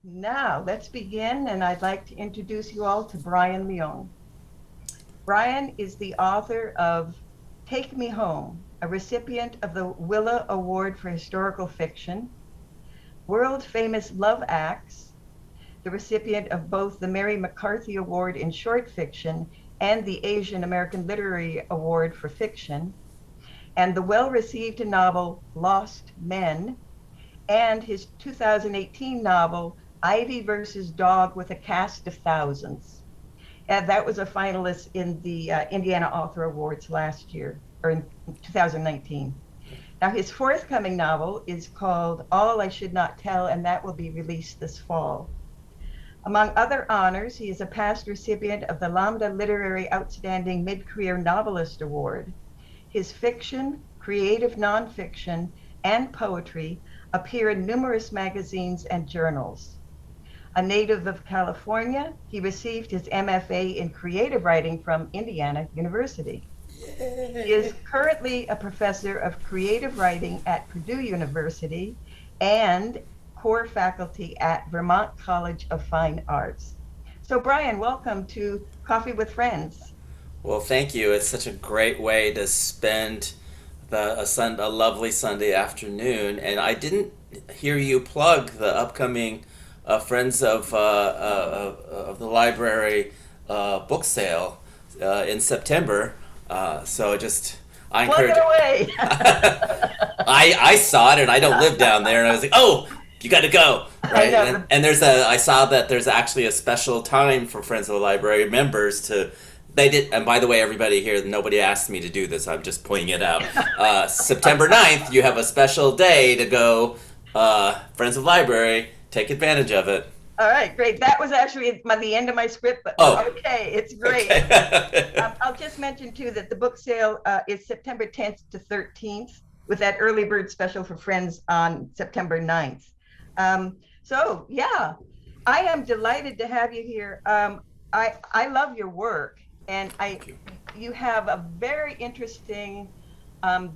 Now, let's begin, and I'd like to introduce you all to Brian Leung. Brian is the author of Take Me Home, a recipient of the Willa Award for Historical Fiction, world famous Love Acts, the recipient of both the Mary McCarthy Award in Short Fiction and the Asian American Literary Award for Fiction, and the well-received novel Lost Men, and his 2018 novel Ivy versus Dogg with a Cast of Thousands. And that was a finalist in the Indiana Author Awards last year, or in 2019. Now, his forthcoming novel is called All I Should Not Tell, and that will be released this fall. Among other honors, he is a past recipient of the Lambda Literary Outstanding Mid-Career Novelist Award. His fiction, creative nonfiction, and poetry appear in numerous magazines and journals. A native of California, he received his MFA in creative writing from Indiana University. Yay. He is currently a professor of creative writing at Purdue University and core faculty at Vermont College of Fine Arts. So Brian, welcome to Coffee with Friends. Well, thank you. It's such a great way to spend a lovely Sunday afternoon. And I didn't hear you plug the upcoming Friends of the Library book sale in September. So just I Plug encourage. it away. I saw it and I don't live down there, and I was like, oh, you got to go, right? know. And I saw that there's actually a special time for Friends of the Library members to. They did, and by the way, everybody here, nobody asked me to do this. I'm just pointing it out. September 9th, you have a special day to go. Friends of the Library, take advantage of it. All right, great. That was actually the end of my script, but okay, it's great. Okay. I'll just mention too that the book sale is September 10th to 13th, with that early bird special for Friends on September 9th. So yeah, I am delighted to have you here. I love your work, and you have a very interesting,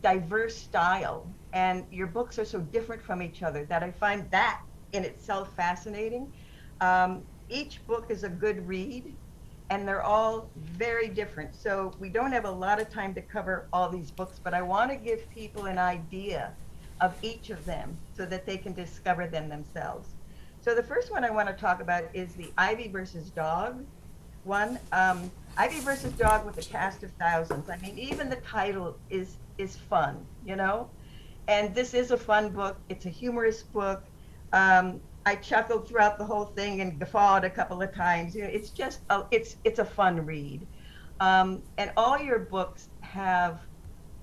diverse style, and your books are so different from each other that I find that in itself fascinating. Each book is a good read, and they're all very different. So we don't have a lot of time to cover all these books, but I want to give people an idea of each of them so that they can discover them themselves. So the first one I want to talk about is the Ivy versus Dogg one. Ivy versus Dogg with a Cast of Thousands. I mean, even the title is fun, you know? And this is a fun book. It's a humorous book. I chuckled throughout the whole thing and guffawed a couple of times. You know, it's just it's a fun read. And all your books have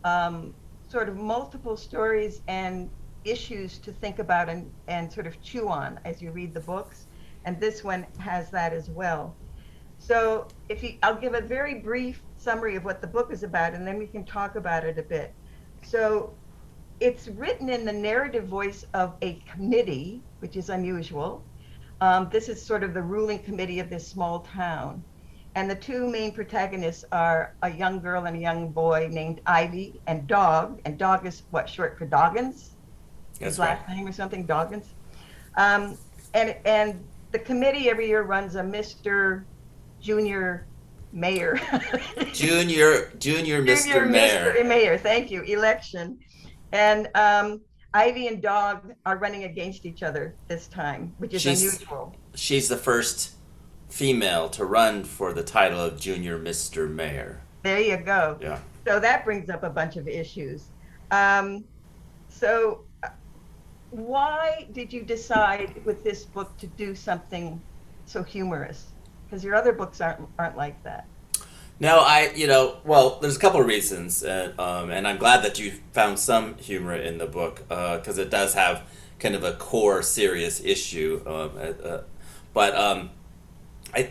sort of multiple stories and issues to think about and sort of chew on as you read the books. And this one has that as well. So I'll give a very brief summary of what the book is about, and then we can talk about it a bit. So it's written in the narrative voice of a committee, which is unusual. This is sort of the ruling committee of this small town. And the two main protagonists are a young girl and a young boy named Ivy and Dogg. And Dogg is what, short for Doggins? His last name or something, Doggins. And the committee every year runs a Mr. Junior Mayor. Junior Mr. Mayor. Mr. Mayor, thank you, election. And Ivy and Dogg are running against each other this time, which is unusual. She's the first female to run for the title of Junior Mr. Mayor. There you go. Yeah. So that brings up a bunch of issues. Why did you decide with this book to do something so humorous? Because your other books aren't like that. No, well, there's a couple of reasons, and I'm glad that you found some humor in the book, because it does have kind of a core serious issue. But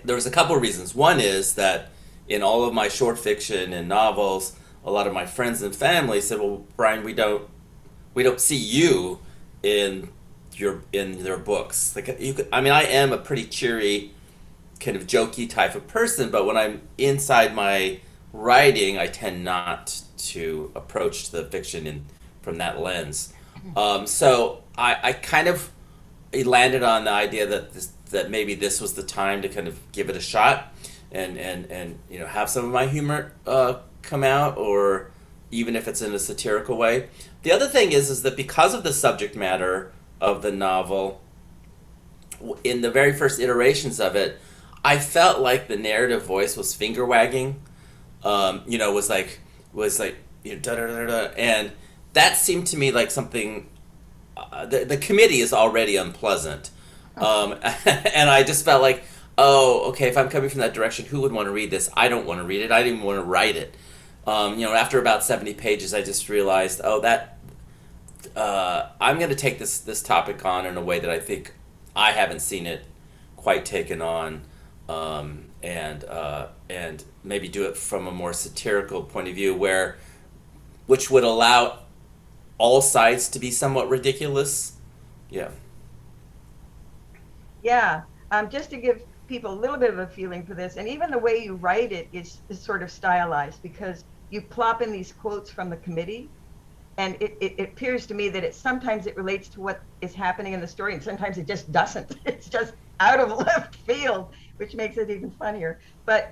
there was a couple of reasons. One is that in all of my short fiction and novels, a lot of my friends and family said, "Well, Brian, we don't see you in their books." Like I am a pretty cheery, kind of jokey type of person, but when I'm inside my writing, I tend not to approach the fiction from that lens. So I kind of he landed on the idea that that maybe this was the time to kind of give it a shot, and have some of my humor come out, or even if it's in a satirical way. The other thing is that because of the subject matter of the novel, in the very first iterations of it, I felt like the narrative voice was finger wagging. Was like da da da da, and that seemed to me like something. The committee is already unpleasant, and I just felt like, oh, okay, if I'm coming from that direction, who would want to read this? I don't want to read it. I didn't even want to write it. After about 70 pages, I just realized, I'm going to take this topic on in a way that I think I haven't seen it quite taken on, and maybe do it from a more satirical point of view, which would allow all sides to be somewhat ridiculous. Yeah. Yeah. Just to give people a little bit of a feeling for this, and even the way you write it is sort of stylized, because you plop in these quotes from the committee, and it appears to me that sometimes it relates to what is happening in the story, and sometimes it just doesn't. It's just out of left field, which makes it even funnier. But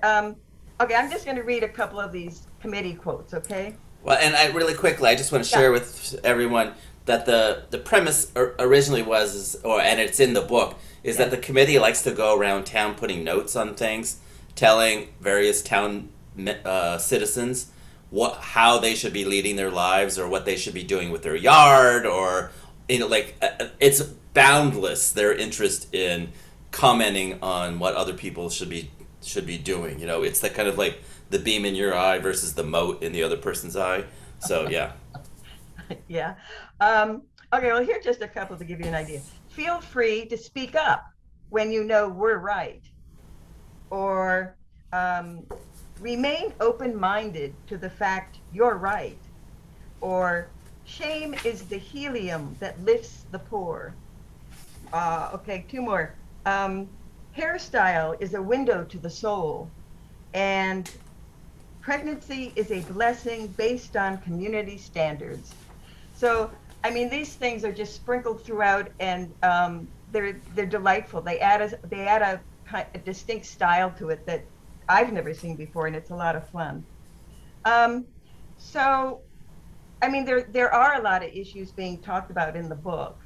okay, I'm just going to read a couple of these committee quotes, okay? Well, and really quickly, I just want to share with everyone that the premise originally and it's in the book, is that the committee likes to go around town putting notes on things, telling various town citizens how they should be leading their lives, or what they should be doing with their yard, or it's boundless, their interest in commenting on what other people should be doing. It's the kind of like the beam in your eye versus the mote in the other person's eye. So yeah. Yeah. Okay, well, here's just a couple to give you an idea. Feel free to speak up when you know we're right. Or remain open-minded to the fact you're right. Or shame is the helium that lifts the poor. Okay, two more. Hairstyle is a window to the soul. And pregnancy is a blessing based on community standards. So, I mean, these things are just sprinkled throughout, and they're delightful. They add a distinct style to it that I've never seen before, and it's a lot of fun. So, I mean, there are a lot of issues being talked about in the book,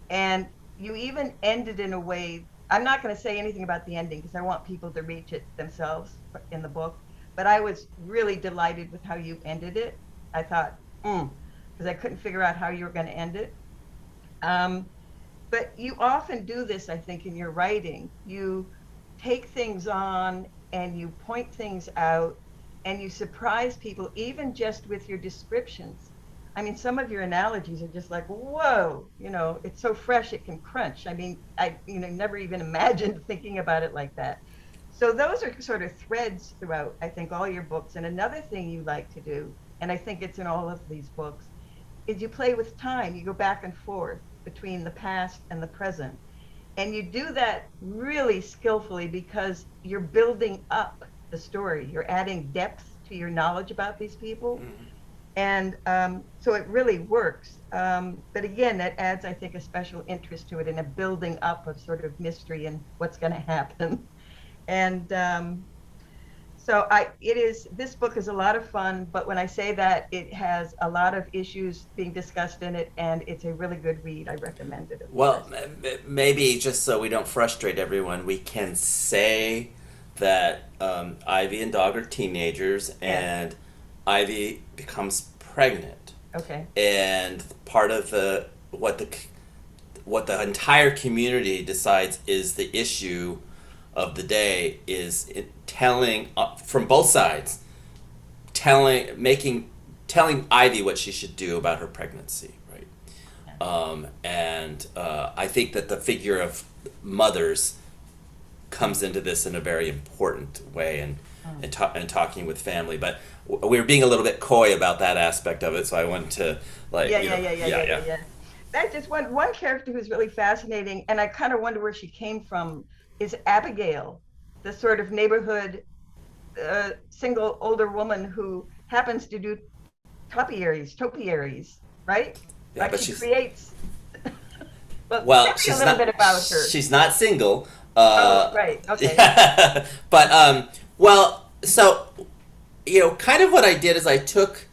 and you even ended in a way. I'm not going to say anything about the ending because I want people to reach it themselves in the book. But I was really delighted with how you ended it. I thought, because I couldn't figure out how you were going to end it. But you often do this, I think, in your writing. You take things on and you point things out, and you surprise people, even just with your descriptions. I mean, some of your analogies are just like, whoa, it's so fresh it can crunch. I mean, I never even imagined thinking about it like that. So those are sort of threads throughout, I think, all your books. And another thing you like to do, and I think it's in all of these books, is you play with time. You go back and forth between the past and the present. And you do that really skillfully because you're building up the story. You're adding depth to your knowledge about these people. Mm-hmm. And so it really works. But again, that adds, I think, a special interest to it, and a building up of sort of mystery and what's going to happen. And this book is a lot of fun, but when I say that, it has a lot of issues being discussed in it, and it's a really good read. I recommend it. Well, maybe just so we don't frustrate everyone, we can say that Ivy and Dogg are teenagers, and Ivy becomes pregnant. Okay. And part of what the entire community decides is the issue of the day is telling from both sides, telling Ivy what she should do about her pregnancy, right? I think that the figure of mothers comes into this in a very important way, and talking with family. But we were being a little bit coy about that aspect of it, so I wanted to yeah. That's just one character who's really fascinating, and I kind of wonder where she came from. Is Abigail, the sort of neighborhood single older woman who happens to do topiaries, right? Yeah, like but she creates. Well, Well, tell me a little bit about her. she's not single. Oh, right. Okay. Yeah. But well, so kind of what I did is I took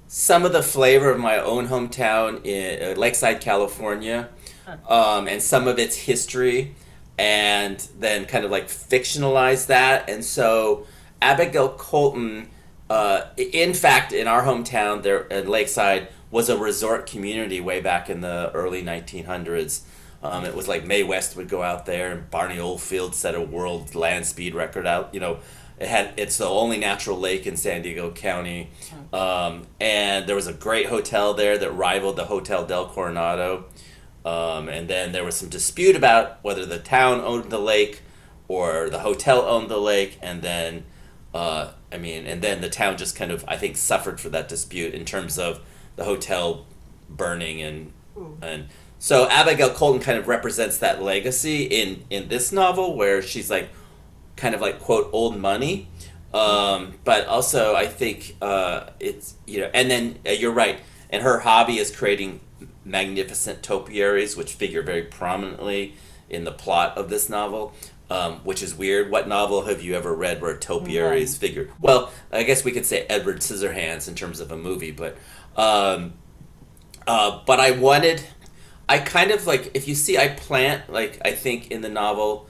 some of the flavor of my own hometown in Lakeside, California, Huh. and some of its history, and then kind of like fictionalized that. And so Abigail Colton, in fact, in our hometown there at Lakeside, was a resort community way back in the early 1900s. It was like Mae West would go out there, and Barney Oldfield set a world land speed record out. It's the only natural lake in San Diego County, and there was a great hotel there that rivaled the Hotel Del Coronado. And then there was some dispute about whether the town owned the lake or the hotel owned the lake, and then and then the town just kind of, I think, suffered for that dispute in terms of the hotel burning and so Abigail Colton kind of represents that legacy in this novel, where she's like kind of like, quote, old money, but also I think it's and then you're right, and her hobby is creating magnificent topiaries, which figure very prominently in the plot of this novel, which is weird. What novel have you ever read where topiaries figure? Well, I guess we could say Edward Scissorhands in terms of a movie, but I kind of like, if you see, I plant, like, I think in the novel,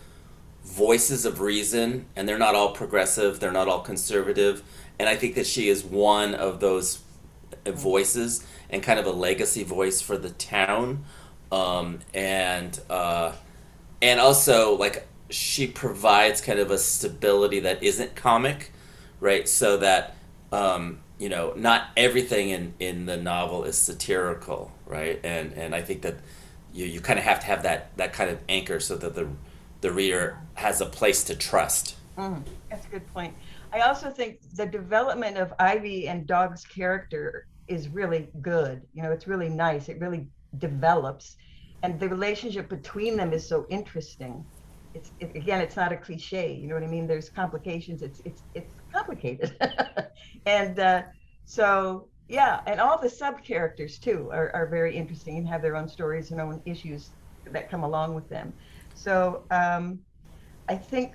voices of reason, and they're not all progressive, they're not all conservative, and I think that she is one of those voices, and kind of a legacy voice for the town, and also, like, she provides kind of a stability that isn't comic, right? So that not everything in the novel is satirical, right? And I think that you kind of have to have that kind of anchor so that the reader has a place to trust. That's a good point. I also think the development of Ivy and Dogg's character is really good. It's really nice. It really develops, and the relationship between them is so interesting. Again, it's not a cliche. You know what I mean? There's complications. It's complicated, and so yeah, and all the sub characters too are very interesting and have their own stories and own issues that come along with them. So I think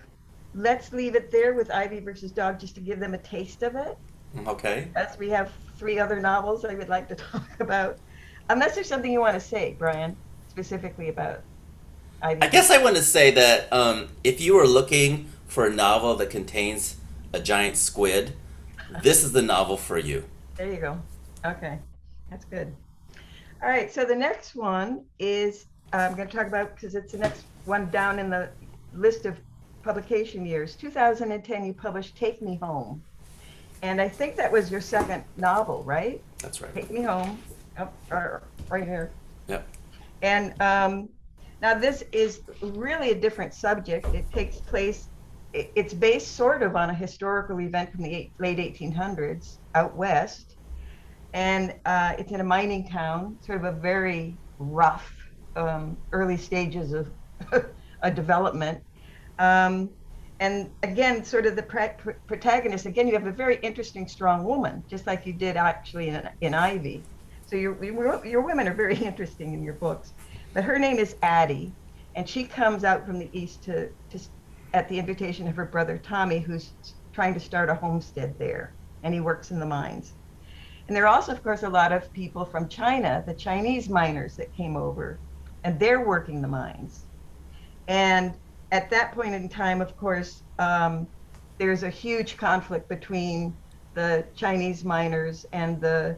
let's leave it there with Ivy versus Dogg, just to give them a taste of it. Okay. As we have 3 other novels I would like to talk about, unless there's something you want to say, Brian, specifically about Ivy. I guess I want to say that if you were looking for a novel that contains a giant squid, this is the novel for you. There you go. Okay, that's good. All right, so the next one is I'm going to talk about, because it's the next one down in the list of publication years. 2010, you published Take Me Home. And I think that was your second novel, right? That's right. Take Me Home, right here. Yep. And now this is really a different subject. It takes place, it's based sort of on a historical event from the late 1800s out west. And it's in a mining town, sort of a very rough early stages of a development. And again, sort of the protagonist, again, you have a very interesting, strong woman, just like you did actually in Ivy. So your women are very interesting in your books. But her name is Addie, and she comes out from the east to at the invitation of her brother Tommy, who's trying to start a homestead there, and he works in the mines. And there are also, of course, a lot of people from China, the Chinese miners that came over, and they're working the mines. And at that point in time, of course, there's a huge conflict between the Chinese miners and the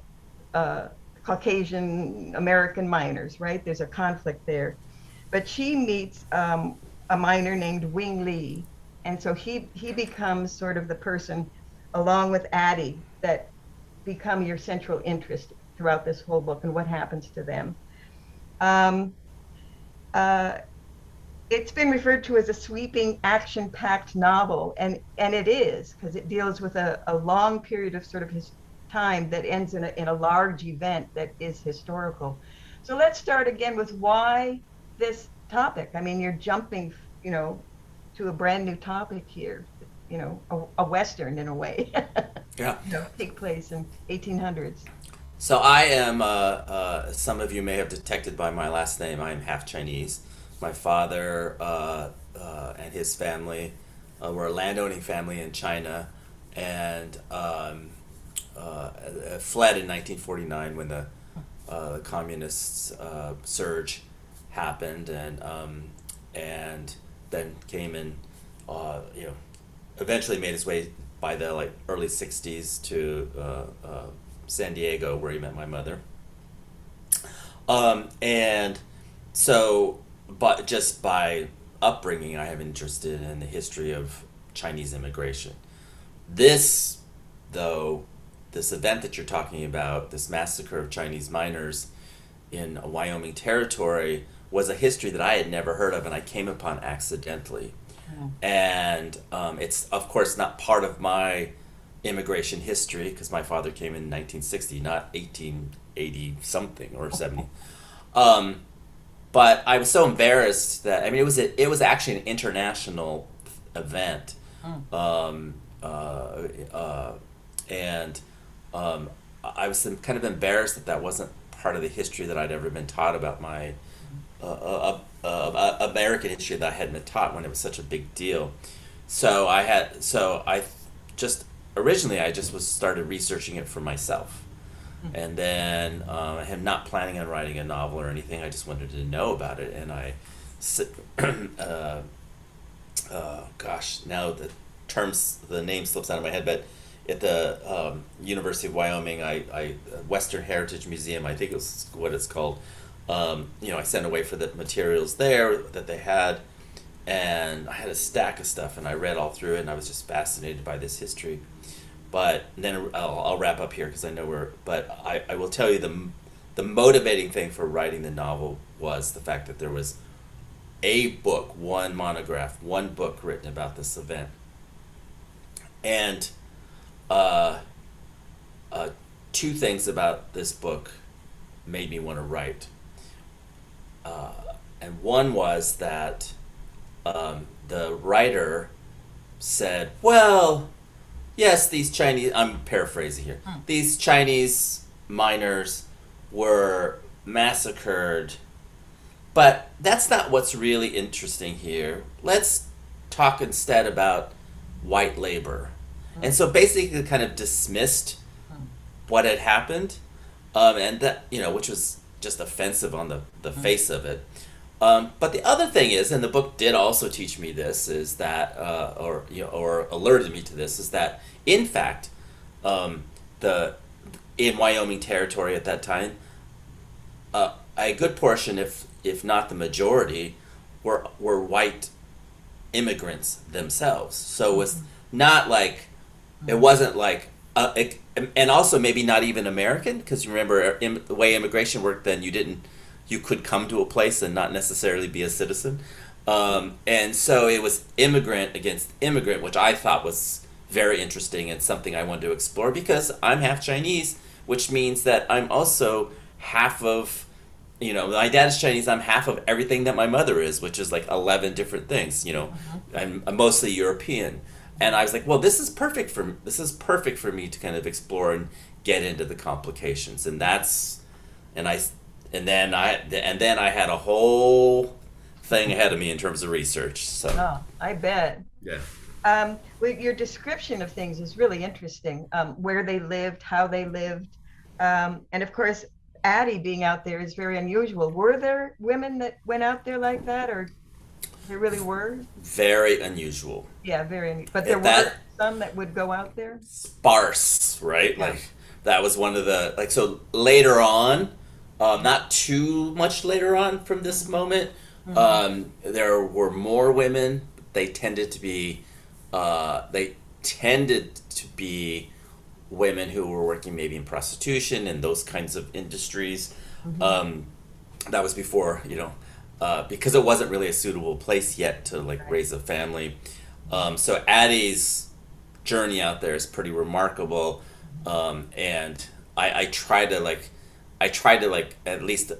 Caucasian American miners, right? There's a conflict there. But she meets a miner named Wing Lee. And so he becomes sort of the person, along with Addie, that become your central interest throughout this whole book and what happens to them. It's been referred to as a sweeping, action-packed novel, and it is, because it deals with a long period of sort of his time that ends in a large event that is historical. So let's start again with why this topic. I mean, you're jumping, to a brand new topic here, a Western in a way. Yeah. Take place in 1800s. So I am, some of you may have detected by my last name, I am half Chinese. My father and his family were a landowning family in China and fled in 1949 when the communist surge happened, and then came and you know eventually made his way by the like early '60s to San Diego, where he met my mother. And so, but just by upbringing, I am interested in the history of Chinese immigration. This, though, this event that you're talking about, this massacre of Chinese miners in Wyoming territory, was a history that I had never heard of and I came upon accidentally. And it's, of course, not part of my immigration history because my father came in 1960, not 1880 something or 70. But I was so embarrassed that, I mean, it was actually an international event. Um, and I was kind of embarrassed that that wasn't part of the history that I'd ever been taught about my American history that I hadn't been taught when it was such a big deal. So I just originally I just was started researching it for myself, and then I am not planning on writing a novel or anything. I just wanted to know about it, and gosh, now the name slips out of my head, but at the University of Wyoming, I Western Heritage Museum, I think it was what it's called. I sent away for the materials there that they had, and I had a stack of stuff, and I read all through it, and I was just fascinated by this history. But then I'll wrap up here because I know but I will tell you the motivating thing for writing the novel was the fact that there was a book, one monograph, one book written about this event. And two things about this book made me want to write. And one was that the writer said, well, yes, these Chinese, I'm paraphrasing here, these Chinese miners were massacred, but that's not what's really interesting here. Let's talk instead about white labor. And so basically kind of dismissed what had happened, and that, which was just offensive on the face of it. But the other thing is, and the book did also teach me this, is that, or alerted me to this, is that in fact, in Wyoming territory at that time, a good portion, if not the majority, were white immigrants themselves. So it was not like, it wasn't like, and also maybe not even American, because remember the way immigration worked then, you could come to a place and not necessarily be a citizen. And so it was immigrant against immigrant, which I thought was very interesting and something I wanted to explore because I'm half Chinese, which means that I'm also half of, my dad is Chinese, I'm half of everything that my mother is, which is like 11 different things, I'm mostly European. And I was like, well, this is perfect for me to kind of explore and get into the complications. And then I had a whole thing ahead of me in terms of research. So I bet. Yeah. Well, your description of things is really interesting. Where they lived, how they lived, and of course, Addie being out there is very unusual. Were there women that went out there like that, or there really were? Very unusual. Yeah, very unusual. But there were some that would go out there? Sparse, right? Yeah. Like, that was one of the, so later on, not too much later on from this moment, there were more women. They tended to be women who were working maybe in prostitution and those kinds of industries. That was before, because it wasn't really a suitable place yet to raise a family. So Addie's journey out there is pretty remarkable, and I try to at least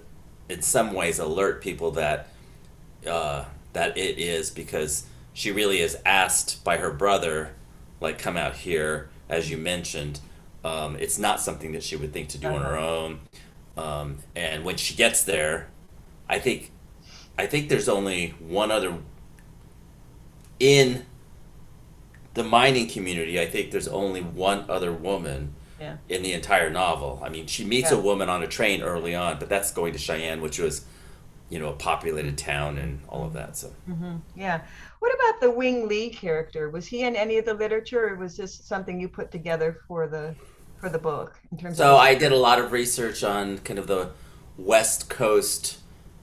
in some ways alert people that it is, because she really is asked by her brother, come out here, as you mentioned, It's not something that she would think to do on her own. And when she gets there, I think there's only one other in the mining community. I think there's only one other woman in the entire novel. I mean, she meets a woman on a train early on, but that's going to Cheyenne, which was, a populated town and all of that. So yeah. What about the Wing Lee character? Was he in any of the literature, or was this something you put together for the book in terms So of I did a lot of research on kind of the West Coast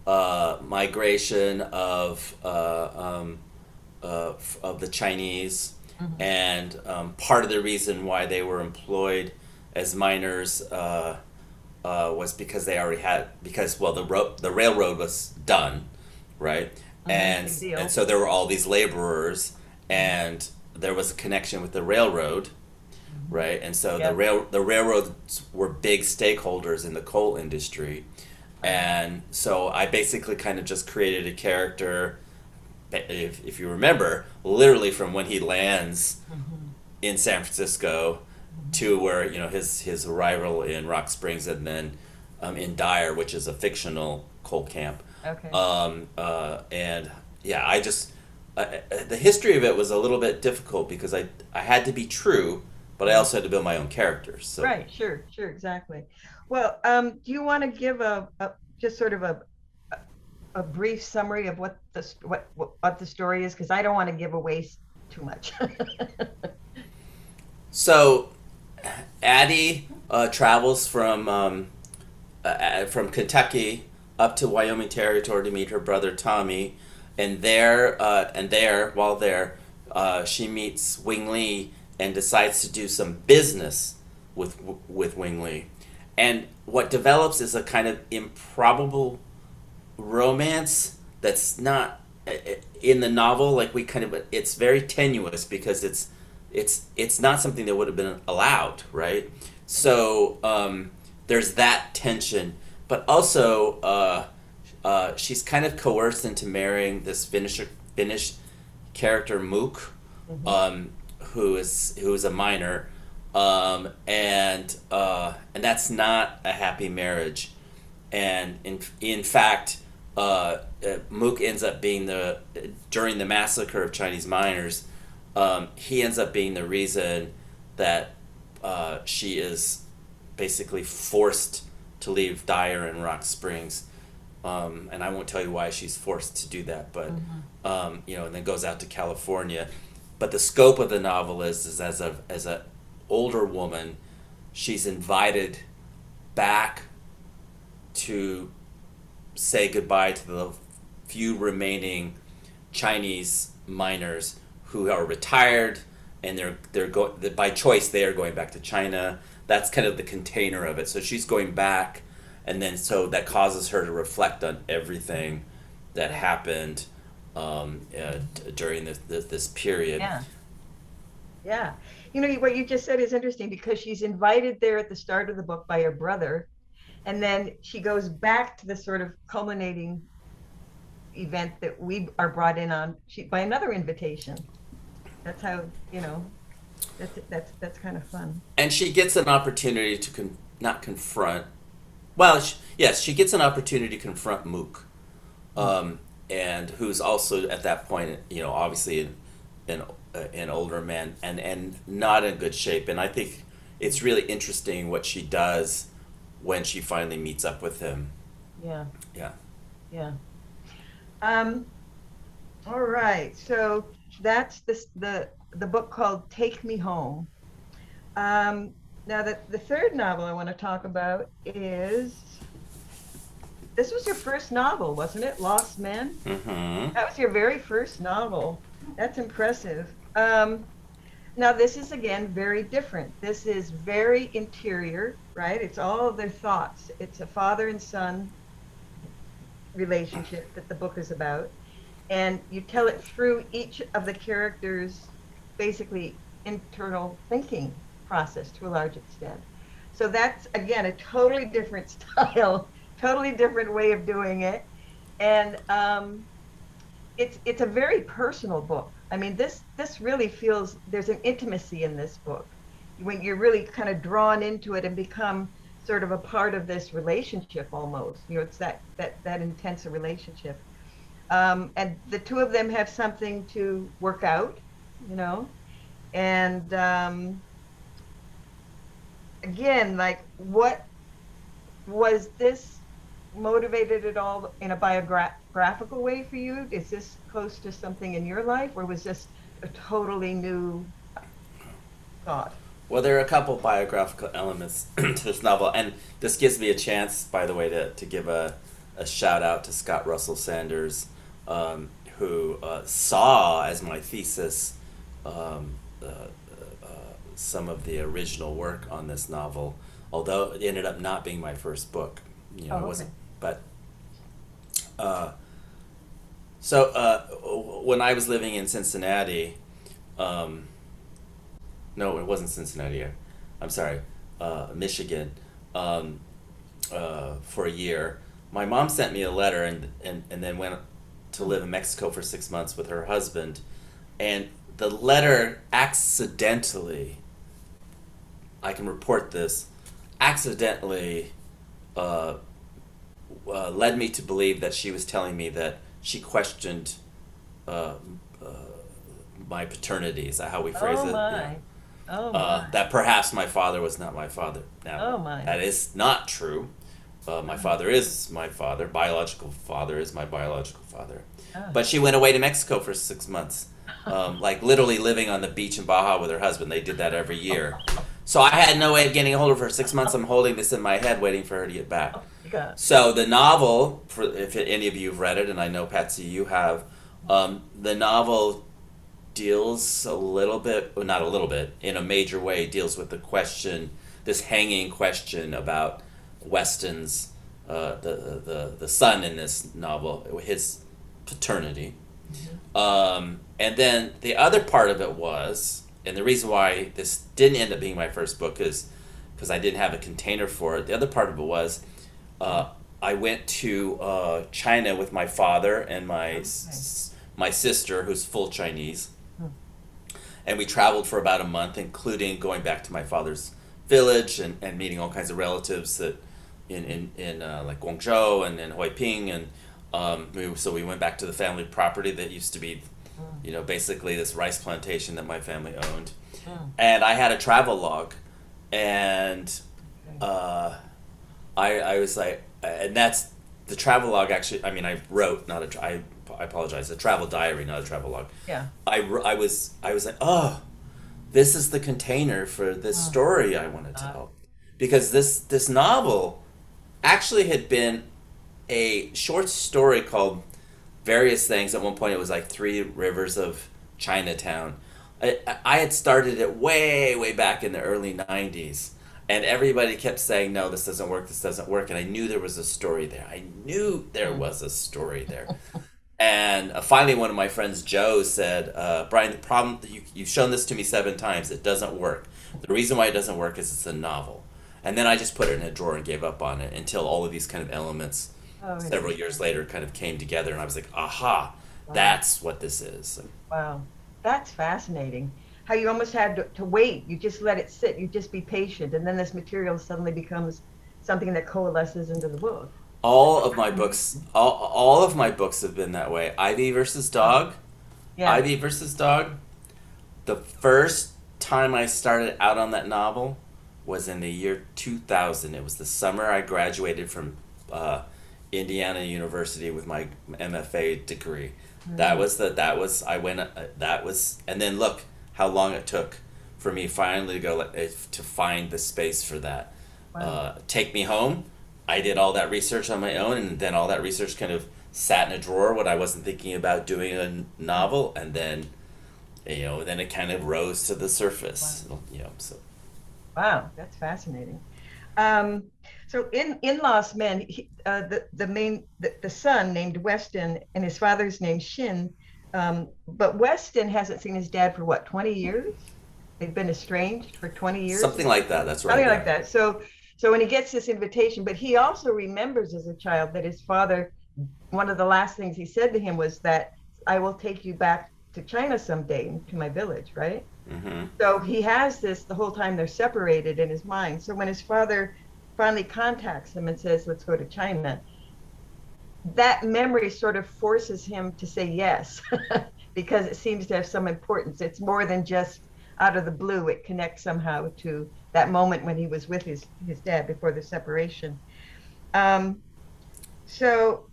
migration of the Chinese, and part of the reason why they were employed as miners was because they already had the railroad was done, right? And so there were all these laborers, and there was a connection with the railroad, right? And so the railroads were big stakeholders in the coal industry, and so I basically kind of just created a character. If you remember, literally from when he lands in San Francisco to where his arrival in Rock Springs, and then in Dyer, which is a fictional coal camp. Okay. And I just the history of it was a little bit difficult because I had to be true, but I also had to build my own characters. So. Right. Sure. Exactly. Well, do you want to give just sort of a brief summary of what the story is? Because I don't want to give away too much. So, Addie travels from Kentucky up to Wyoming Territory to meet her brother Tommy, and while there, she meets Wing Lee and decides to do some business with Wing Lee, and what develops is a kind of improbable romance that's not in the novel. Like it's very tenuous because it's not something that would have been allowed, right? So there's that tension, but also she's kind of coerced into marrying this Finnish character Mook, who is a miner, and that's not a happy marriage, and in fact, Mook ends up being during the massacre of Chinese miners. He ends up being the reason that she is basically forced to leave Dyer and Rock Springs, and I won't tell you why she's forced to do that, but and then goes out to California. But the scope of the novel is as a older woman, she's invited back to say goodbye to the few remaining Chinese miners who are retired, and by choice they are going back to China. That's kind of the container of it. So she's going back, and then so that causes her to reflect on everything that happened during this period. Yeah. What you just said is interesting because she's invited there at the start of the book by her brother, and then she goes back to the sort of culminating event that we are brought in on by another invitation. That's how, that's kind of fun. And she gets an opportunity to not confront. Well, she gets an opportunity to confront Mook, and who's also at that point, obviously an older man and not in good shape. And I think it's really interesting what she does when she finally meets up with him. Yeah. All right. So that's the book called Take Me Home. Now the third novel I want to talk about is, this was your first novel, wasn't it? Lost Men? Mm-hmm. That was your very first novel. That's impressive. Now this is again very different. This is very interior, right? It's all of their thoughts. It's a father and son relationship that the book is about, and you tell it through each of the characters' basically internal thinking process to a large extent. So that's again a totally different style, totally different way of doing it, and it's a very personal book. I mean, this really feels there's an intimacy in this book, when you're really kind of drawn into it and become sort of a part of this relationship almost. It's that intense a relationship. And the two of them have something to work out, you know. And again, like, what was this motivated at all in a biographical way for you? Is this close to something in your life, or was this a totally new thought? Well, there are a couple biographical elements to this novel, and this gives me a chance, by the way, to give a shout out to Scott Russell Sanders, who saw as my thesis um, uh, some of the original work on this novel, although it ended up not being my first book. You know, Oh, it okay. wasn't. But uh, so when I was living in Cincinnati, um, no, it wasn't Cincinnati. I'm sorry, Michigan, um, for a year. My mom sent me a letter and then went to live in Mexico for 6 months with her husband. And the letter accidentally, I can report this, accidentally uh, led me to believe that she was telling me that she questioned uh, uh, my paternity. Is that how we phrase Oh it? Yeah. my. Oh my. That perhaps my father was not my father. Now, Oh my. that is not true. My Oh, father is my father. Biological father is my biological father. oh. But she went away to Mexico for 6 months, like literally living on the beach in Baja with her husband. They did that every year. So I had no way of getting a hold of her. 6 months, I'm holding this in my head, waiting for her to get back. Oh my God. So the novel, for if any of you have read it, and I know Patsy, you have, the novel deals a little bit, well, not a little bit, in a major way, deals with the question, this hanging question about Weston's, the son in this novel, his paternity. And then the other part of it was, and the reason why this didn't end up being my first book is because I didn't have a container for it. The other part of it was, I went to China with my father and Okay. my sister, who's full Chinese, Hmm. and we traveled for about a month, including going back to my father's village and meeting all kinds of relatives that in like Guangzhou and in Huiping, and so we went back to the family property that used to be, Hmm. basically this rice plantation that my family owned, Hmm. and I had a travel log, and Okay. uh, I was like, and that's the travel log. Actually, I mean, I wrote not a. I apologize. A travel diary, not a travel log. Yeah. I was like, oh, this is the container for this Oh, story I want to God. tell, because this novel actually had been a short story called Various Things. At one point, it was like Three Rivers of Chinatown. I had started it way back in the early '90s, and everybody kept saying, "No, this doesn't work. This doesn't work." And I knew there was a story there. I knew there Hmm. was a story there. And finally, one of my friends, Joe, said, "Brian, the problem that you've shown this to me 7 times. It doesn't work. The reason why it doesn't work is it's a novel." And then I just put it in a drawer and gave up on it until all of these kind of elements, Oh, several years later, kind of came together, and I was like, "Aha, wow. that's what this is." Wow. That's fascinating. How you almost had to wait. You just let it sit. You just be patient. And then this material suddenly becomes something that coalesces into the book. All of my books, all of my books have been that way. Ivy versus Oh, Dog, yeah. Ivy versus Dog. The first time I started out on that novel was in the year 2000. It was the summer I graduated from uh, Indiana University with my MFA degree. Mm, I went, that was, and then look how long it took for me finally to go, to find the space for that. wow. Take Me Home. I did all that research on my own, and then all that research kind of sat in a drawer when I wasn't thinking about doing a novel, and then then it kind of rose to the Wow. surface. So Wow. That's fascinating. Um, so in Lost Men, the son named Weston and his father's named Shin. But Weston hasn't seen his dad for what, 20 years? They've been estranged for 20 years. something like that. That's right. Something Yeah. like that. So when he gets this invitation, but he also remembers as a child that his father, one of the last things he said to him was that I will take you back to China someday, to my village, right? Mm-hmm. So he has this the whole time they're separated in his mind. So when his father finally contacts him and says, let's go to China, that memory sort of forces him to say yes, because it seems to have some importance. It's more than just out of the blue. It connects somehow to that moment when he was with his dad before the separation. Um, so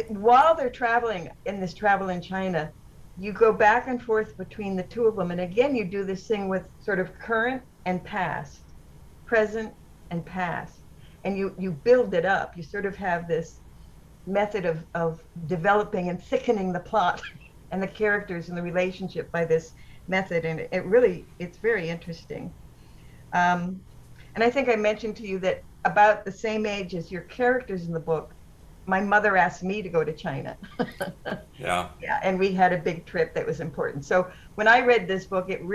while they're traveling in this travel in China, you go back and forth between the two of them. And again, you do this thing with sort of current and past, present and past. And you build it up. You sort of have this method of developing and thickening the plot and the characters and the relationship by this method. And it's very interesting. And I think I mentioned to you that about the same age as your characters in the book, my mother asked me to go to China. Yeah. Yeah, and we had a big trip that was important. So when I read this book, it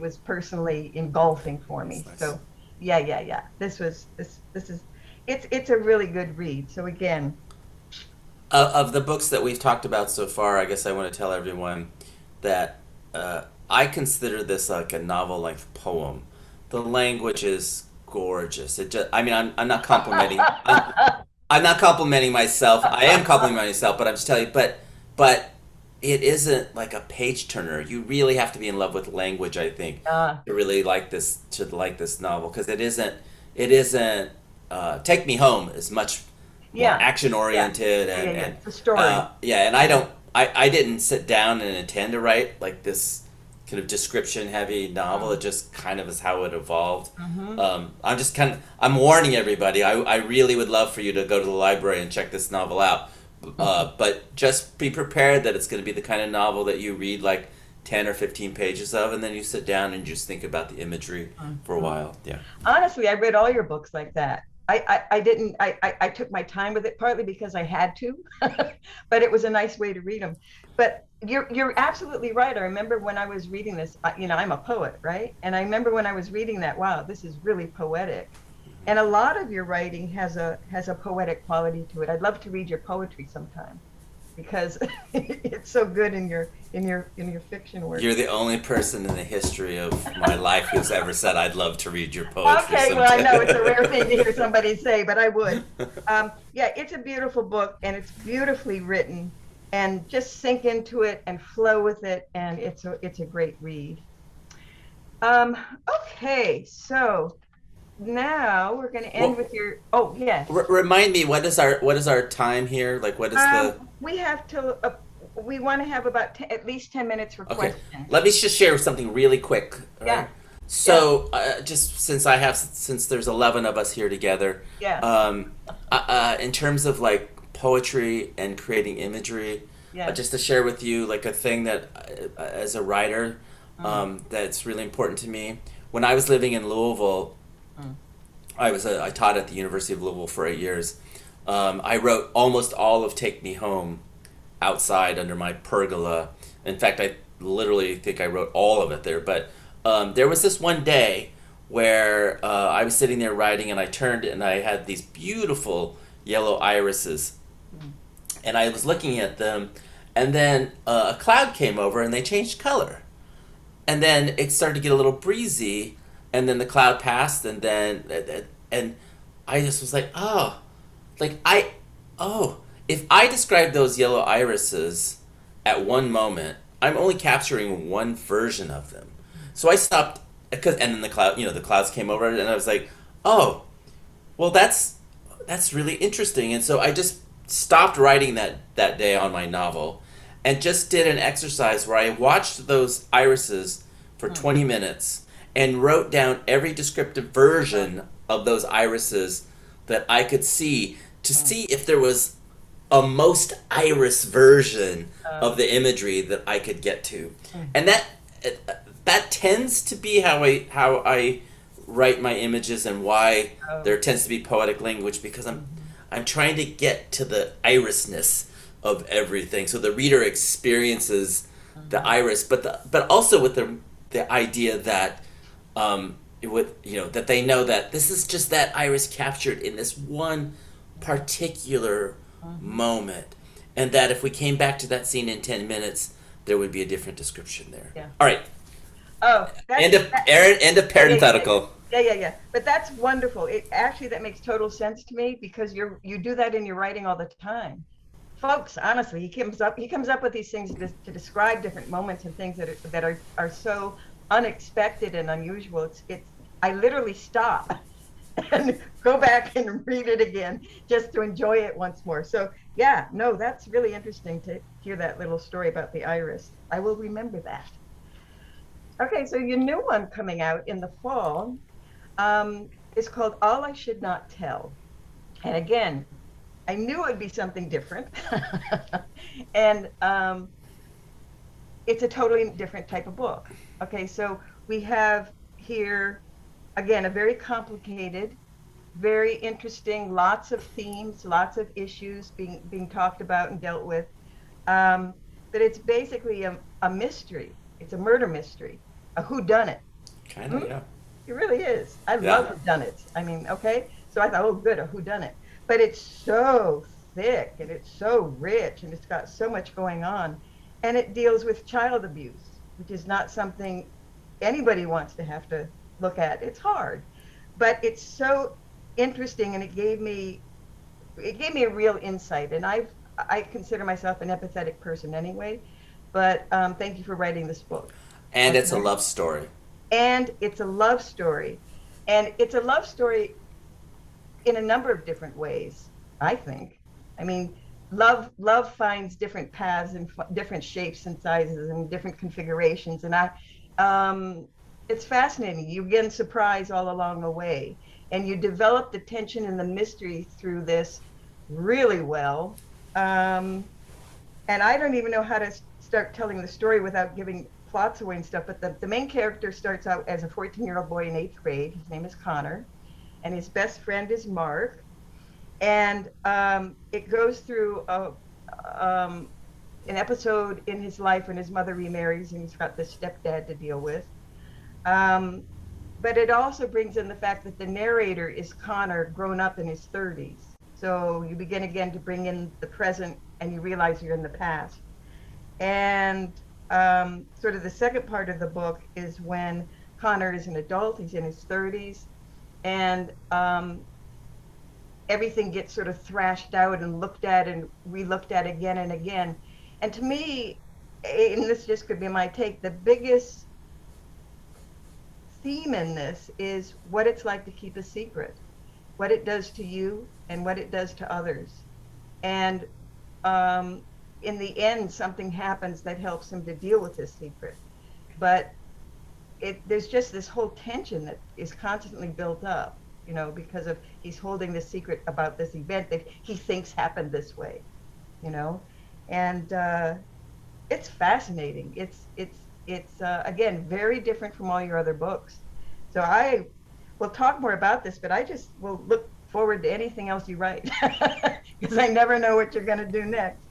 was personally engulfing for me. Nice. So yeah. This is it's a really good read. So again, Of the books that we've talked about so far, I guess I want to tell everyone that I consider this like a novel-length poem. The language is gorgeous. It just, I mean, I'm not complimenting. I'm not complimenting myself. I am complimenting myself, but I'm just telling you. But it isn't like a page turner. You really have to be in love with language, I think, to really like this novel, because it isn't. Take Me Home is much more action oriented and the story. And I didn't sit down and intend to write like this kind of description heavy novel. It just kind of is how it evolved. I'm warning everybody. I really would love for you to go to the library and check this novel out, but just be prepared that it's going to be the kind of novel that you read like 10 or 15 pages of, and then you sit down and just think about the imagery for a while. Yeah. Honestly, I read all your books like that. I took my time with it, partly because I had to, but it was a nice way to read them. But you're absolutely right. I remember when I was reading this, I'm a poet, right? And I remember when I was reading that, wow, this is really poetic. And a lot of your writing has a poetic quality to it. I'd love to read your poetry sometime, because it's so good in your fiction work. You're the only person in the history of my life who's ever said I'd love to read your poetry. Okay, well, I know it's a rare thing to hear somebody say, but I would. Yeah, it's a beautiful book, and it's beautifully written, and just sink into it and flow with it, and it's a great read. Okay, so now we're going to end with your. Oh yes. Remind me, what is our time here? Like, what is the? We have till. We want to have about at least 10 minutes for questions. Let me just share something really quick. Right? Yeah. So just since there's 11 of us here together. Yeah. In terms of like poetry and creating imagery, just to share with you like a thing that as a writer, that's really important to me. When I was living in Louisville, I taught at the University of Louisville for 8 years. I wrote almost all of Take Me Home outside under my pergola. In fact, I literally think I wrote all of it there. But there was this one day where I was sitting there writing, and I turned and I had these beautiful yellow irises. And I was looking at them, and then a cloud came over and they changed color. And then it started to get a little breezy, and then the cloud passed, and I just was like, if I describe those yellow irises at one moment, I'm only capturing one version of them. So I stopped, and then the clouds came over, and I was like, oh, well, that's really interesting. And so I just stopped writing that day on my novel, and just did an exercise where I watched those irises for 20 minutes and wrote down every descriptive version of those irises that I could see, to see if there was a most iris version of the imagery that I could get to. And that tends to be how I write my images, and why there tends to be poetic language, because I'm trying to get to the irisness of everything, so the reader experiences the iris, but also with the idea that that they know that this is just that iris captured in this one particular moment, and that if we came back to that scene in 10 minutes, there would be a different description there. Yeah. All right. Oh, End of parenthetical. Yeah. But that's wonderful. It actually, that makes total sense to me, because you do that in your writing all the time. Folks, honestly, he comes up with these things to describe different moments and things that are so unexpected and unusual. I literally stop and go back and read it again just to enjoy it once more. So yeah, no, that's really interesting to hear that little story about the iris. I will remember that. Okay, so your new one coming out in the fall is called All I Should Not Tell. And again, I knew it would be something different. And it's a totally different type of book. Okay, so we have here, again, a very complicated, very interesting, lots of themes, lots of issues being talked about and dealt with. But it's basically a mystery. It's a murder mystery, a whodunit. Kind of, yeah. It really is. I love whodunits. I mean, okay. So I thought, oh, good, a whodunit. But it's so thick and it's so rich and it's got so much going on. And it deals with child abuse, which is not something anybody wants to have to look at. It's hard, but it's so interesting, and it gave me a real insight. And I consider myself an empathetic person anyway, but thank you for writing this book. And it's a love story. And it's a love story. And it's a love story in a number of different ways, I think. I mean, love finds different paths and different shapes and sizes and different configurations. And it's fascinating. You get surprised all along the way. And you develop the tension and the mystery through this really well. And I don't even know how to start telling the story without giving plots away and stuff. But the main character starts out as a 14-year-old boy in 8th grade. His name is Connor. And his best friend is Mark. And it goes through an episode in his life when his mother remarries and he's got this stepdad to deal with. But it also brings in the fact that the narrator is Connor, grown up in his 30s. So you begin again to bring in the present and you realize you're in the past. And sort of the second part of the book is when Connor is an adult, he's in his 30s, and everything gets sort of thrashed out and looked at and re-looked at again and again. And to me, and this just could be my take, the biggest theme in this is what it's like to keep a secret, what it does to you and what it does to others. And in the end, something happens that helps him to deal with his secret. But there's just this whole tension that is constantly built up, you know, because of he's holding the secret about this event that he thinks happened this way, you know. And it's fascinating. It's again, very different from all your other books. So I will talk more about this, but I just will look forward to anything else you write because I never know what you're going to do next.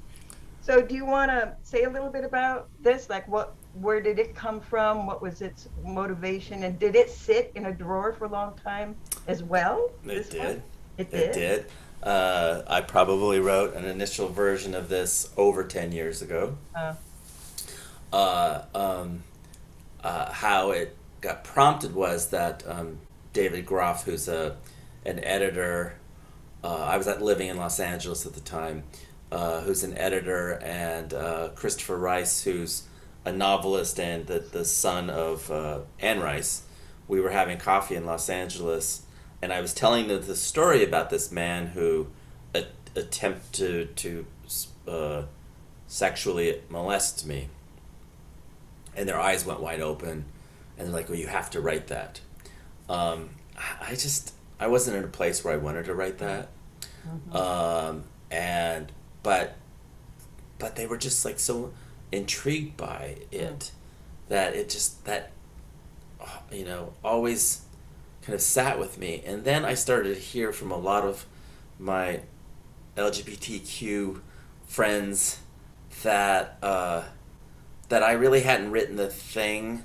So do you want to say a little bit about this? Like where did it come from? What was its motivation? And did it sit in a drawer for a long time as well? It did. It did? I probably wrote an initial version of this over 10 years ago. How it got prompted was that David Groff, who's an editor, I was living in Los Angeles at the time, who's an editor, and Christopher Rice, who's a novelist and the son of Anne Rice. We were having coffee in Los Angeles, and I was telling them the story about this man who attempted to sexually molest me. And their eyes went wide open, and they're like, well, you have to write that. I wasn't in a place where I wanted to write that. Mm-hmm. But they were just like so intrigued by it that it just, always kind of sat with me. And then I started to hear from a lot of my LGBTQ friends that I really hadn't written the thing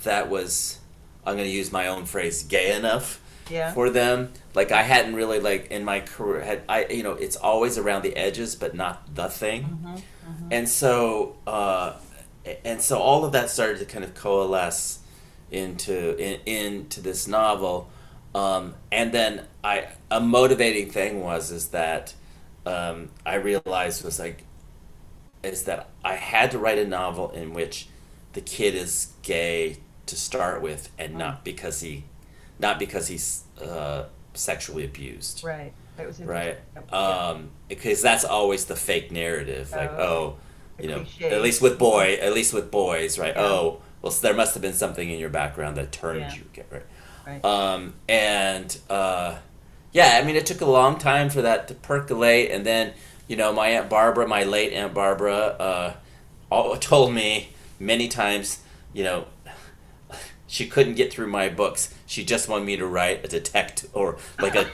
that was, I'm going to use my own phrase, gay enough for them. Like I hadn't really, like in my career, it's always around the edges, but not the thing. Mm-hmm. And so and so all of that started to kind of coalesce into this novel. And then a motivating thing is that I realized is that I had to write a novel in which the kid is gay to start with, and not because he's sexually abused. Right. That was right. Because that's always the fake narrative, like at least with boys, right? Yeah. Oh, well, there must have been something in your background that turned you gay, right? Right. I mean, it took a long time for that to percolate, and then my late Aunt Barbara, told me many times, she couldn't get through my books. She just wanted me to write a detective or like a,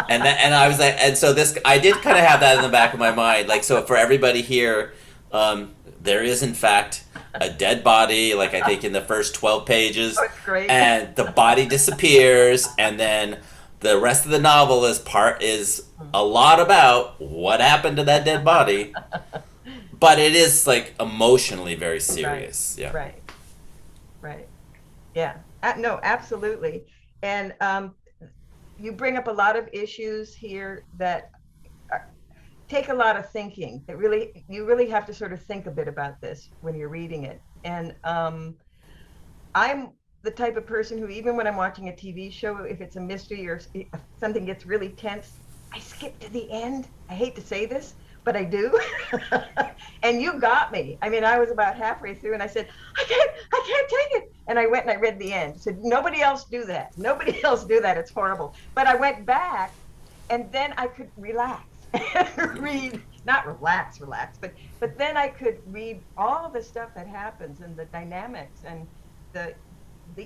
and I was like, and so I did kind of have that in the back of my mind, like, so for everybody here, there is in fact a dead body, like I think in the first 12 pages, and the body disappears, and then the rest of the novel is a lot about what happened to that dead body, but it is like emotionally very serious. Right. Yeah. Right. Yeah. No, absolutely. And you bring up a lot of issues here that take a lot of thinking. You really have to sort of think a bit about this when you're reading it. And I'm the type of person who, even when I'm watching a TV show, if it's a mystery or if something gets really tense, I skip to the end. I hate to say this, but I do. And you got me. I mean, I was about halfway through and I said, I can't take it. And I went and I read the end. I said, nobody else do that. Nobody else do that. It's horrible. But I went back and then I could relax and read, not relax, but then I could read all the stuff that happens and the dynamics and the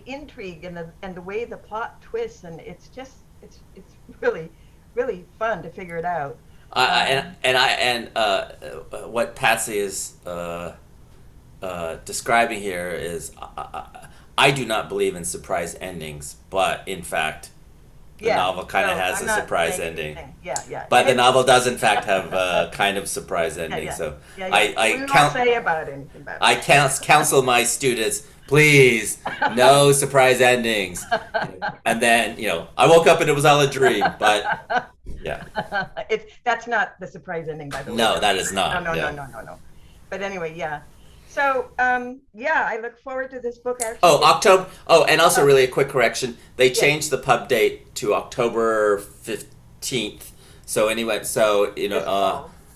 intrigue and the way the plot twists, and it's really, really fun to figure it out. What Patsy is describing here is, I do not believe in surprise endings, but in fact, the novel kind of has a surprise ending. Yeah. But the novel does in fact have a kind of surprise ending. So I can't say about anything about it. I counsel my students, please, no surprise endings. And then, I woke up and it was all a dream, but yeah. That's not the surprise ending, by the way. No, that is not. No. But anyway, yeah. So, I look forward to this book actually. October. And also really a quick correction. They changed the pub date to October 15th. So anyway,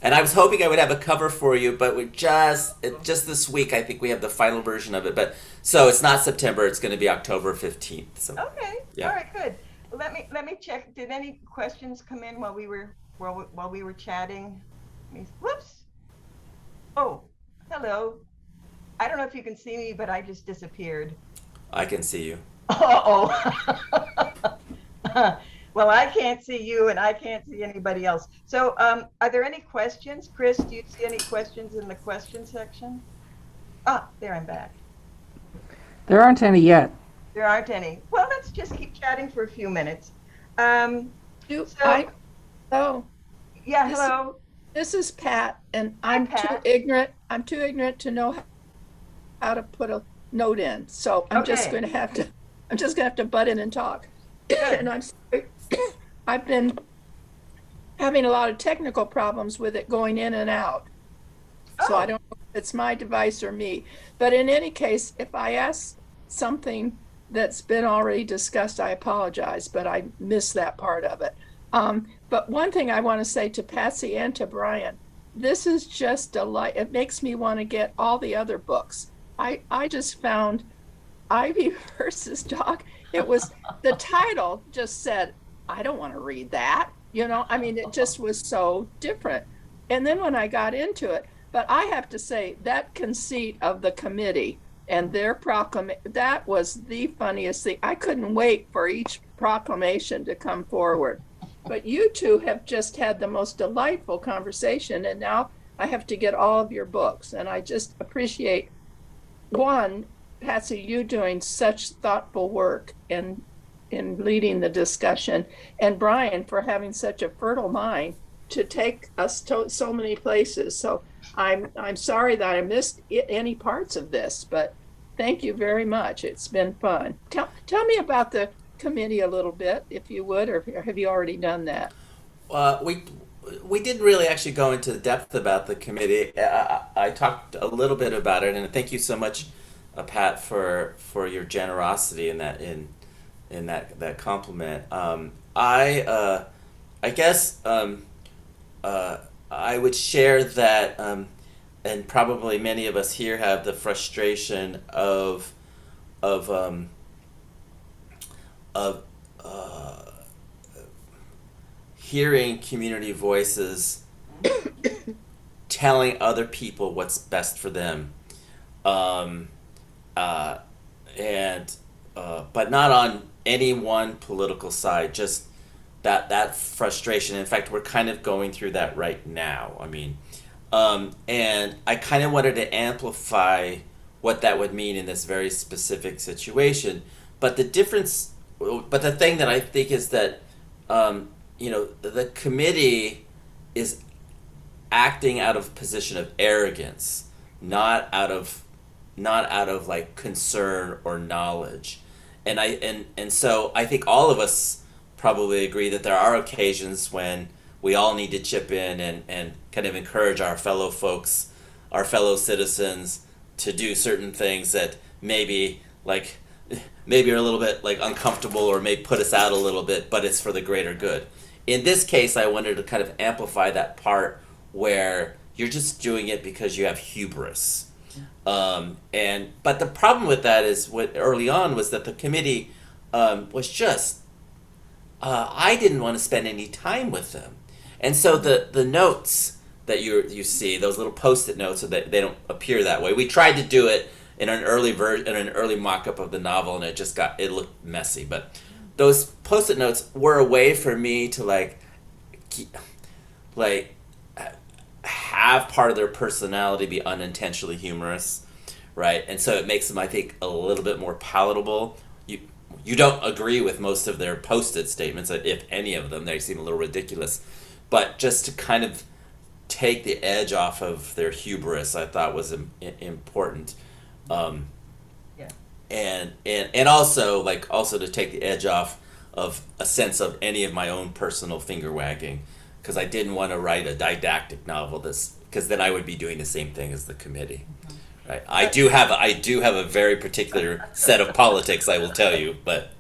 and I was hoping I would have a cover for you, but we just this week, I think we have the final version of it. But so it's not September, it's going to be October 15th. So. Okay. Yeah. All right, good. Well, let me check. Did any questions come in while we were chatting? Whoops. Oh, hello. I don't know if you can see me, but I just disappeared. I can see you. Uh-oh. Well, I can't see you, and I can't see anybody else. So are there any questions? Chris, do you see any questions in the question section? There, I'm back. There aren't any yet. There aren't any. Well, let's just keep chatting for a few minutes. Hello. Yeah, hello. This is Pat, and Hi, I'm Pat. too ignorant to know how to put a note in. So I'm just going to have to butt in and talk. And I'm sorry. I've been having a lot of technical problems with it going in and out. So I don't know if it's my device or me. But in any case, if I ask something that's been already discussed, I apologize, but I missed that part of it. But one thing I want to say to Patsy and to Brian, this is just delight. It makes me want to get all the other books. I just found Ivy versus Dogg. It was, the title just said, I don't want to read that. I mean, it just was so different. And then when I got into it, but I have to say that conceit of the committee and their proclamation, that was the funniest thing. I couldn't wait for each proclamation to come forward. But you two have just had the most delightful conversation, and now I have to get all of your books. And I just appreciate, one, Patsy, you doing such thoughtful work in leading the discussion, and Brian for having such a fertile mind to take us to so many places. So I'm sorry that I missed any parts of this, but thank you very much. It's been fun. Tell me about the committee a little bit, if you would, or have you already done that? We didn't really actually go into depth about the committee. I talked a little bit about it, and thank you so much, Pat, for your generosity in that compliment. I guess I would share that, and probably many of us here have the frustration of of hearing community voices telling other people what's best for them, um, and but not on any one political side. Just that frustration. In fact, we're kind of going through that right now. I mean, and I kind of wanted to amplify what that would mean in this very specific situation. But the thing that I think is that, the committee is acting out of position of arrogance, not out of like concern or knowledge. And so I think all of us probably agree that there are occasions when we all need to chip in and kind of encourage our fellow folks, our fellow citizens, to do certain things that maybe are a little bit like uncomfortable or may put us out a little bit, but it's for the greater good. In this case, I wanted to kind of amplify that part where you're just doing it because you have hubris. But the problem with that is what early on was that the committee was just I didn't want to spend any time with them, and so the notes that you see, those little post-it notes, so that they don't appear that way. We tried to do it in an early mock-up of the novel, and it looked messy. But those post-it notes were a way for me to have part of their personality be unintentionally humorous, right? And so it makes them, I think, a little bit more palatable. You don't agree with most of their post-it statements, if any of them. They seem a little ridiculous. But just to kind of take the edge off of their hubris, I thought was important. Yeah. And also to take the edge off of a sense of any of my own personal finger wagging, because I didn't want to write a didactic novel because then I would be doing the same thing as the committee. Right. I do have a very particular set of politics, I will tell you, but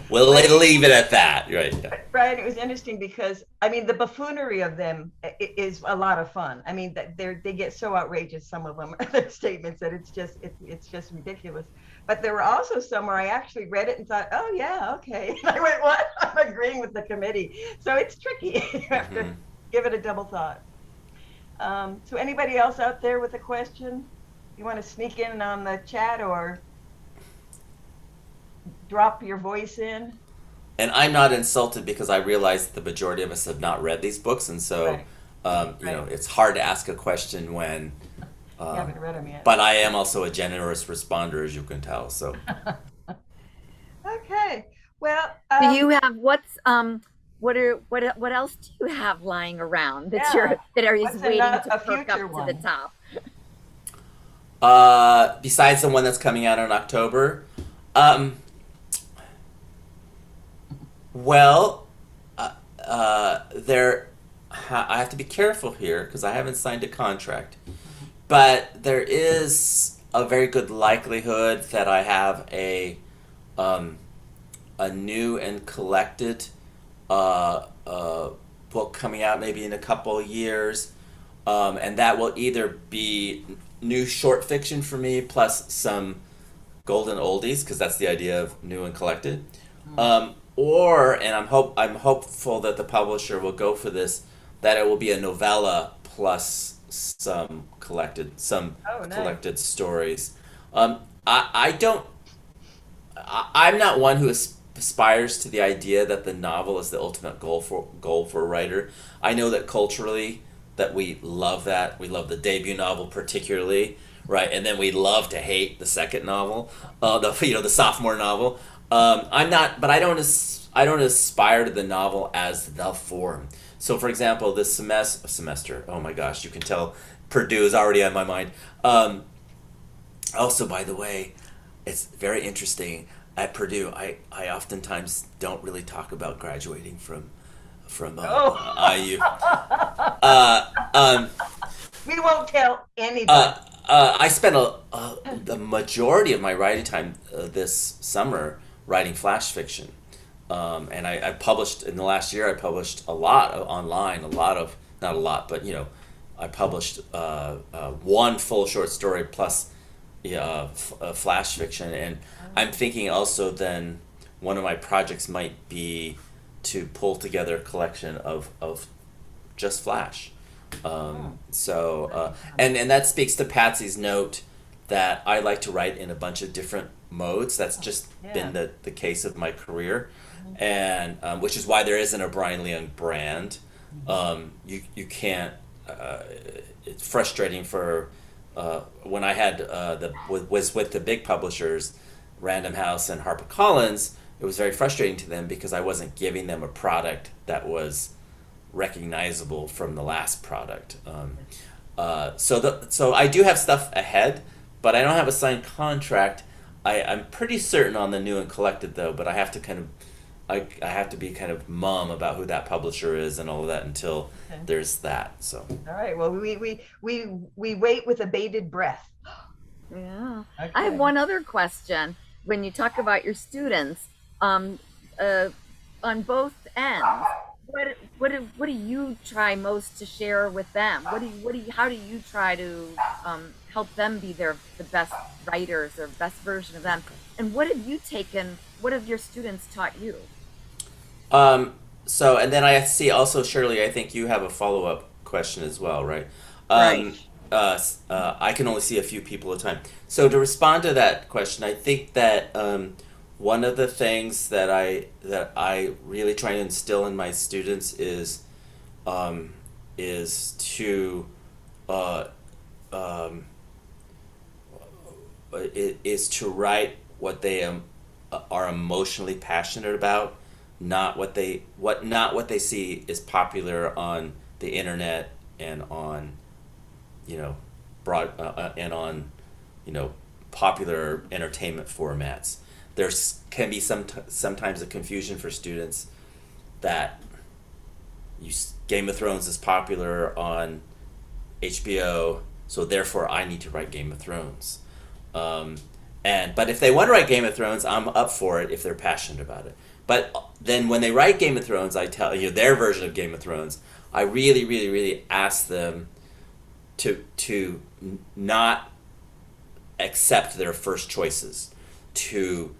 we'll leave it at that. Right. Brian, it was interesting because the buffoonery of them is a lot of fun. They get so outrageous, some of them, their statements, that it's just ridiculous. But there were also some where I actually read it and thought, oh yeah, okay. And I went, what? I'm agreeing with the committee. So it's tricky. You have to give it a double thought. So anybody else out there with a question? You want to sneak in on the chat or drop your voice in? And I'm not insulted because I realize that the majority of us have not read these books, and so it's hard to ask a question when you haven't read them yet. But I am also a generous responder, as you can tell. So okay, well, do you have what else do you have lying around that is waiting to perk up to the top? Besides the one that's coming out in October, I have to be careful here because I haven't signed a contract, but there is a very good likelihood that I have a new and collected book coming out maybe in a couple of years, and that will either be new short fiction for me plus some golden oldies, because that's the idea of new and collected, I'm hopeful that the publisher will go for this, that it will be a novella plus some collected stories. I'm not one who aspires to the idea that the novel is the ultimate goal for a writer. I know that culturally that we love that. We love the debut novel particularly, right? And then we love to hate the second novel, the sophomore novel. I don't aspire to the novel as the form. So, for example, this semester, oh my gosh, you can tell Purdue is already on my mind. Also, by the way, it's very interesting. At Purdue, I oftentimes don't really talk about graduating from IU. We won't tell anybody. I spent the majority of my writing time this summer writing flash fiction. And I published, in the last year, I published a lot online, not a lot, but, I published one full short story plus flash fiction. And I'm thinking also then one of my projects might be to pull together a collection of just flash. And that speaks to Patsy's note that I like to write in a bunch of different modes. That's just been the case of my career, and which is why there isn't a Brian Leung brand. You can't. It's frustrating for when I had was with the big publishers, Random House and HarperCollins. It was very frustrating to them because I wasn't giving them a product that was recognizable from the last product. So I do have stuff ahead, but I don't have a signed contract. I'm pretty certain on the new and collected though, but I have to I have to be kind of mum about who that publisher is and all of that until there's that. So all right, well we wait with a bated breath. Yeah. Okay. I have one other question. When you talk about your students, on both ends, what do you try most to share with them? How do you try to help them be the best writers or best version of them? And what have your students taught you? So, and then I see also, Shirley, I think you have a follow-up question as well, right? Right. I can only see a few people at a time. So to respond to that question, I think that one of the things that I really try to instill in my students is to write what they are emotionally passionate about, not what they see is popular on the internet and on popular entertainment formats. There can be sometimes a confusion for students that Game of Thrones is popular on HBO, so therefore I need to write Game of Thrones. But if they want to write Game of Thrones, I'm up for it if they're passionate about it. But then when they write Game of Thrones, I tell their version of Game of Thrones, I really, really, really ask them to not accept their first choices, to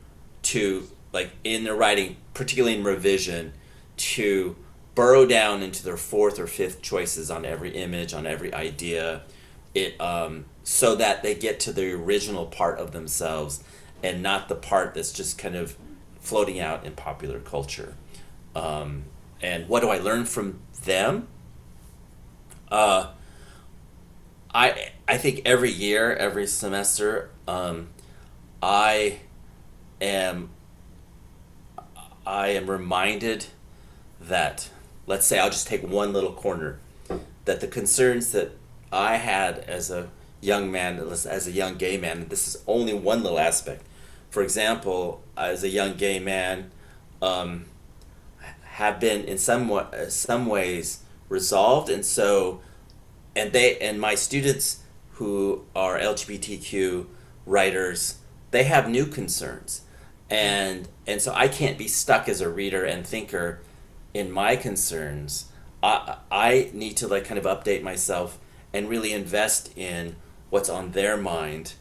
like in their writing, particularly in revision, to burrow down into their fourth or fifth choices on every image, on every idea, so that they get to the original part of themselves and not the part that's just kind of floating out in popular culture. And what do I learn from them? I think every year, every semester, I am reminded that, let's say I'll just take one little corner, that the concerns that I had as a young man, as a young gay man, and this is only one little aspect. For example, as a young gay man, have been in some ways resolved, and my students who are LGBTQ writers, they have new concerns, and so I can't be stuck as a reader and thinker in my concerns. I need to kind of update myself and really invest in what's on their mind,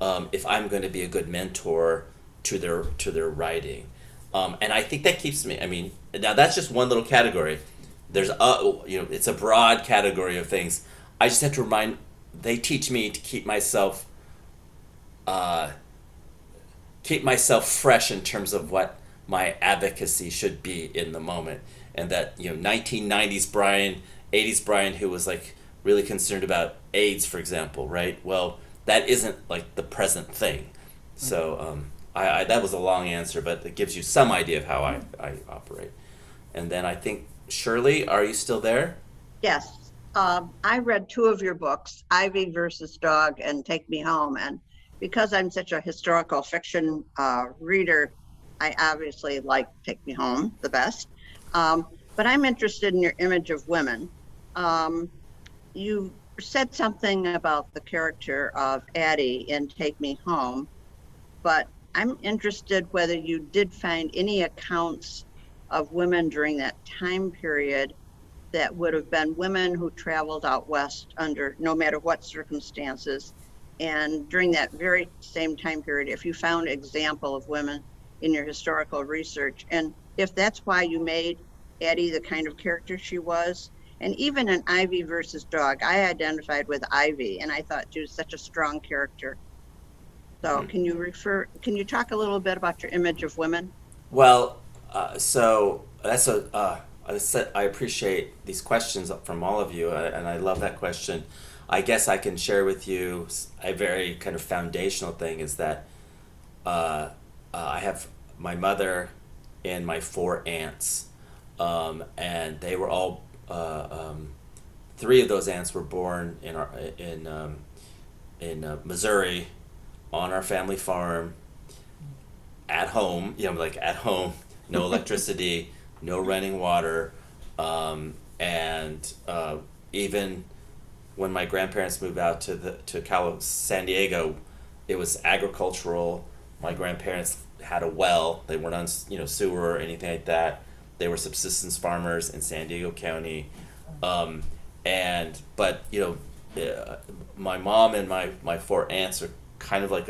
if I'm going to be a good mentor to their writing, and I think that keeps me. I mean, now that's just one little category. There's it's a broad category of things. I just have to they teach me to keep myself fresh in terms of what my advocacy should be in the moment, and that 1990s Brian, 80s Brian, who was really concerned about AIDS, for example, right? Well, that isn't the present thing. So I that was a long answer, but it gives you some idea of how I operate. And then I think, Shirley, are you still there? Yes. I read two of your books, Ivy versus Dogg and Take Me Home. And because I'm such a historical fiction reader, I obviously like Take Me Home the best. But I'm interested in your image of women. You said something about the character of Addie in Take Me Home, but I'm interested whether you did find any accounts of women during that time period that would have been women who traveled out west under no matter what circumstances. And during that very same time period, if you found example of women in your historical research, and if that's why you made Addie the kind of character she was. And even in Ivy versus Dogg, I identified with Ivy, and I thought she was such a strong character. So can you talk a little bit about your image of women? Well, so that's I appreciate these questions from all of you, and I love that question. I guess I can share with you a very kind of foundational thing is that I have my mother and my four aunts, and they were all three of those aunts were born in Missouri, on our family farm, at home. Like at home, no electricity, no running water, and even when my grandparents moved out to San Diego, it was agricultural. My grandparents had a well. They weren't on sewer or anything like that. They were subsistence farmers in San Diego County, my mom and my four aunts are kind of like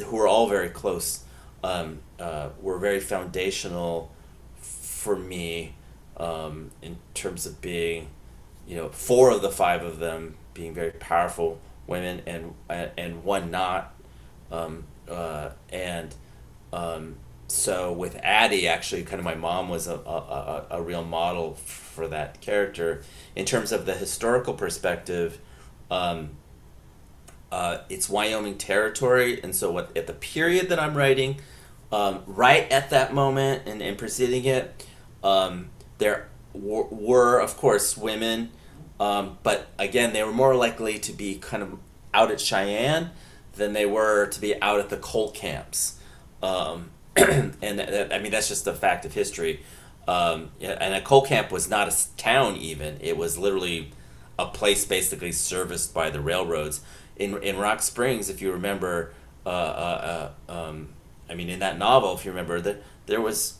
who are all very close. Were very foundational for me in terms of being, four of the five of them being very powerful women and one not. So with Addie, actually, kind of my mom was a real model for that character. In terms of the historical perspective, it's Wyoming territory, and so at the period that I'm writing, right at that moment and preceding it, there were of course women, but again they were more likely to be kind of out at Cheyenne than they were to be out at the coal camps. And I mean that's just a fact of history. And a coal camp was not a town even; it was literally a place basically serviced by the railroads. In Rock Springs, if you remember, in that novel, if you remember, there was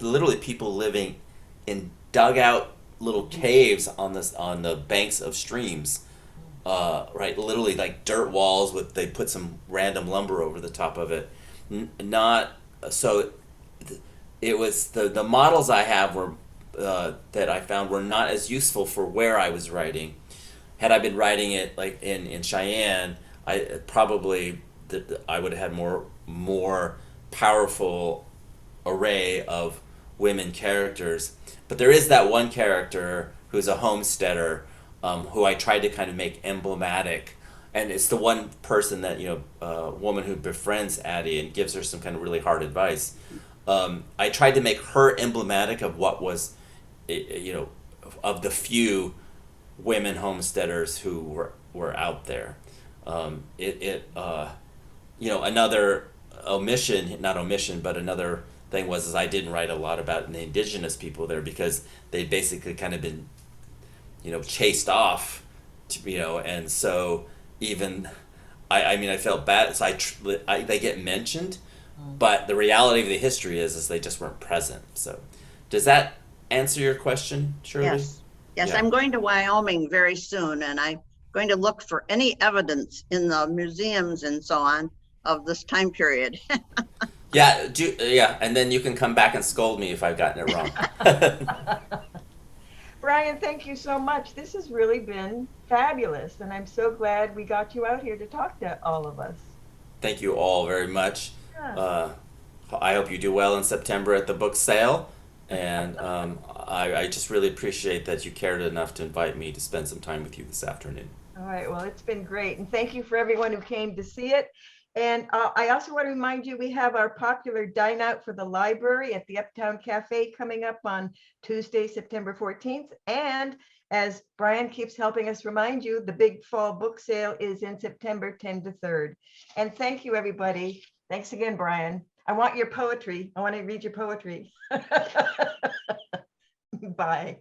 literally people living in dugout little caves on the banks of streams, right? Literally like dirt walls they put some random lumber over the top of it. It was the models I have were that I found were not as useful for where I was writing. Had I been writing it like in Cheyenne, I would have had more powerful array of women characters. But there is that one character who's a homesteader, who I tried to kind of make emblematic, and it's the one person that woman who befriends Addie and gives her some kind of really hard advice. I tried to make her emblematic of what was, of the few women homesteaders who were out there. Another another thing was I didn't write a lot about the indigenous people there because they'd basically kind of been, chased off, and so even, I felt bad. So they get mentioned, but the reality of the history is they just weren't present. So does that answer your question, Shirley? Yes, Yeah. I'm going to Wyoming very soon, and I'm going to look for any evidence in the museums and so on of this time period. Yeah, and then you can come back and scold me if I've gotten it wrong. Brian, thank you so much. This has really been fabulous, and I'm so glad we got you out here to talk to all of us. Thank you all very much. Yeah. I hope you do well in September at the book sale, and I just really appreciate that you cared enough to invite me to spend some time with you this afternoon. All right, well, it's been great, and thank you for everyone who came to see it. And I also want to remind you, we have our popular dine out for the library at the Uptown Cafe coming up on Tuesday, September 14th. And as Brian keeps helping us remind you, the big fall book sale is in September 10 to 3rd. And thank you, everybody. Thanks again, Brian. I want your poetry. I want to read your poetry. Bye.